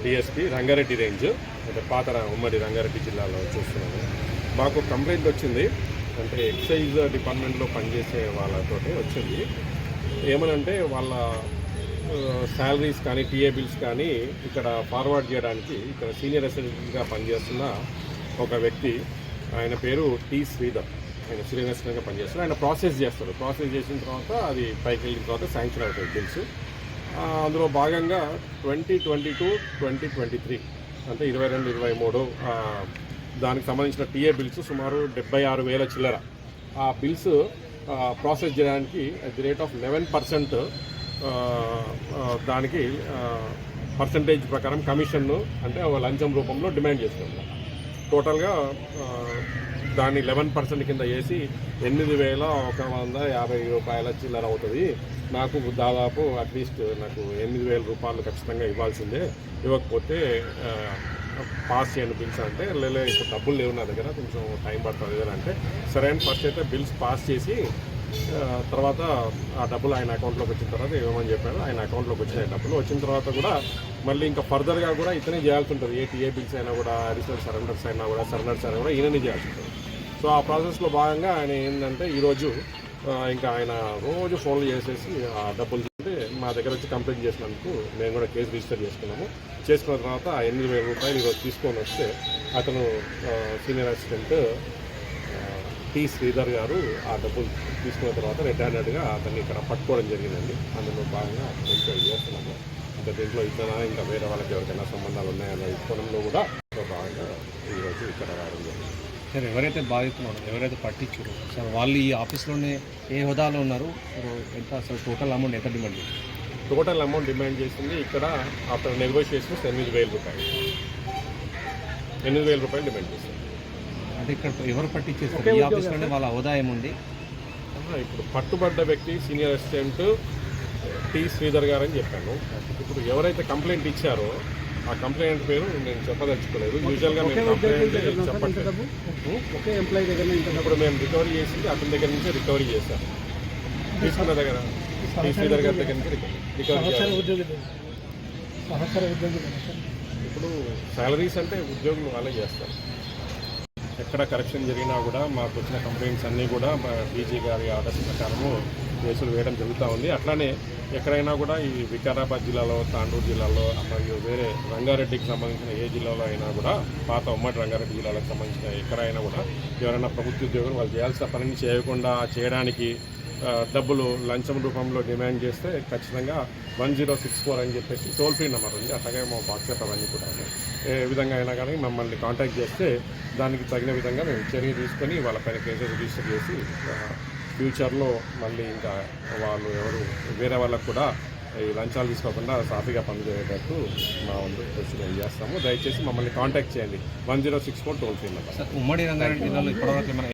DSP Rangareddy range అంటే పాత ఉమ్మడి రంగారెడ్డి జిల్లాలో చూస్తున్నాము. మాకు కంప్లైంట్ వచ్చింది, అంటే ఎక్సైజ్ డిపార్ట్మెంట్లో పనిచేసే వాళ్ళతో వచ్చింది. ఏమనంటే వాళ్ళ శాలరీస్ కానీ టీఏ బిల్స్ కానీ ఇక్కడ ఫార్వర్డ్ చేయడానికి ఇక్కడ సీనియర్ అసిస్టెంట్గా పనిచేస్తున్న ఒక వ్యక్తి, ఆయన పేరు టి శ్రీధర్, ఆయన సీనియర్ అసిస్టెంట్గా పనిచేస్తారు. ఆయన ప్రాసెస్ చేస్తారు. ప్రాసెస్ చేసిన తర్వాత అది పైకి వెళ్ళిన తర్వాత శాంక్షన్ అవుతుంది బిల్స్. అందులో భాగంగా 2022-2023 అంటే 22-23 దానికి సంబంధించిన టీఏ బిల్స్ సుమారు 76,000 చిల్లర. ఆ బిల్స్ ప్రాసెస్ చేయడానికి అట్ ది రేట్ ఆఫ్ 11% దానికి పర్సంటేజ్ ప్రకారం కమిషన్ను అంటే లంచం రూపంలో డిమాండ్ చేస్తున్నాం. టోటల్గా దాన్ని 11% కింద వేసి 8,150 రూపాయల చిల్లర అవుతుంది. నాకు దాదాపు అట్లీస్ట్ నాకు 8,000 రూపాయలు ఖచ్చితంగా ఇవ్వాల్సిందే, ఇవ్వకపోతే పాస్ చేయని బిల్స్ అంటే లేదు ఇప్పుడు డబ్బులు లేవు నా దగ్గర, కొంచెం టైం పడుతుంది కదా అంటే సరే అని ఫస్ట్ అయితే బిల్స్ పాస్ చేసి తర్వాత ఆ డబ్బులు ఆయన అకౌంట్లోకి వచ్చిన తర్వాత ఇవ్వమని చెప్పాడు. ఆయన అకౌంట్లోకి వచ్చినాయి డబ్బులు. వచ్చిన తర్వాత కూడా మళ్ళీ ఇంకా ఫర్దర్గా కూడా ఇతనే చేయాల్సి ఉంటుంది. టీఏ బిల్స్ అయినా కూడా అడిషనల్ సరెండర్స్ అయినా కూడా ఈయననే చేయాల్సి ఉంటుంది. సో ఆ ప్రాసెస్లో భాగంగా ఆయన ఏంటంటే ఈరోజు ఇంకా ఆయన రోజు ఫోన్లు చేసేసి ఆ డబ్బులు అంటే మా దగ్గర వచ్చి కంప్లైంట్ చేసినందుకు మేము కూడా కేసు రిజిస్టర్ చేసుకున్నాము. చేసుకున్న తర్వాత 8,000 రూపాయలు ఈరోజు తీసుకొని వస్తే అతను సీనియర్ అసిస్టెంట్ టి శ్రీధర్ గారు ఆ డబ్బులు తీసుకున్న తర్వాత రెడ్ హ్యాండెడ్గా అతన్ని ఇక్కడ పట్టుకోవడం జరిగిందండి. అందులో భాగంగా ఎంక్వైరీ చేస్తున్నాము. ఇంకా దీంట్లో ఇతర ఇంకా వేరే వాళ్ళకి ఎవరికైనా సంబంధాలు ఉన్నాయన్న ఇవ్వడంలో కూడా భాగంగా ఈరోజు ఇక్కడ రావడం జరిగింది. సార్, ఎవరైతే బాధితున్నారో ఎవరైతే పట్టించారో సార్ వాళ్ళు ఈ ఆఫీస్లోనే ఏ హోదాలో ఉన్నారు, ఎంత అసలు టోటల్ అమౌంట్ ఎంత డిమాండ్ చేస్తారు? టోటల్ అమౌంట్ డిమాండ్ చేసింది ఇక్కడ ఆఫ్టర్ నెగోషియేషన్స్ 8,000 రూపాయలు. 8,000 రూపాయలు డిమాండ్ చేస్తారు. అంటే ఇక్కడ ఎవరు పట్టించేస్తారు ఈ ఆఫీస్లోనే వాళ్ళ హోదా ఏముంది? ఇప్పుడు పట్టుబడ్డ వ్యక్తి సీనియర్ అసిస్టెంట్ టి శ్రీధర్ గారు అని చెప్పాను. ఇప్పుడు ఎవరైతే కంప్లైంట్ ఇచ్చారో ఆ కంప్లైంట్ పేరు నేను చెప్పదలుచుకోలేదు. యూజువల్గా మేము కంప్లైంట్ చెప్పట్లేదు. ఒకే ఎంప్లాయీ దగ్గర ఇప్పుడు మేము రికవరీ చేసింది అతని దగ్గర నుంచి రికవరీ చేశాం. తీసుకున్న దగ్గర టి శ్రీధర్ గారి దగ్గర నుంచి రికవరీ చేశాం. ఇప్పుడు శాలరీస్ అంటే ఉద్యోగులు వాళ్ళే చేస్తారు. ఎక్కడ కరెక్షన్ జరిగినా కూడా మాకు వచ్చిన కంప్లైంట్స్ అన్నీ కూడా డీజీ గారి ఆర్డర్స్ ప్రకారము కేసులు వేయడం జరుగుతూ ఉంది. అట్లానే ఎక్కడైనా కూడా ఈ వికారాబాద్ జిల్లాలో, తాండూరు జిల్లాలో మరియు వేరే రంగారెడ్డికి సంబంధించిన ఏ జిల్లాలో అయినా కూడా పాత ఉమ్మడి రంగారెడ్డి జిల్లాలకు సంబంధించిన ఎక్కడైనా కూడా ఎవరైనా ప్రభుత్వ ఉద్యోగులు వాళ్ళు చేయాల్సిన పనిని చేయకుండా చేయడానికి డబ్బులు లంచం రూపంలో డిమాండ్ చేస్తే ఖచ్చితంగా 1064 అని చెప్పేసి టోల్ ఫ్రీ నెంబర్ ఉంది. అట్లాగే మా వాట్సాప్ అవన్నీ కూడా ఏ విధంగా అయినా కానీ మమ్మల్ని కాంటాక్ట్ చేస్తే దానికి తగిన విధంగా మేము చర్య తీసుకొని వాళ్ళపైన కేసు రిజిస్టర్ చేసి ఫ్యూచర్లో మళ్ళీ ఇంకా వాళ్ళు ఎవరు వేరే వాళ్ళకు కూడా ఈ లంచాలు తీసుకోకుండా సాఫీగా పనిచేయటట్టు మా వంతు కృషి మేము చేస్తాము. దయచేసి మమ్మల్ని కాంటాక్ట్ చేయండి. 1064 టోల్ ఫ్రీ నెంబర్. ఉమ్మడి రంగారెడ్డి జిల్లాలో ఇప్పటివరకు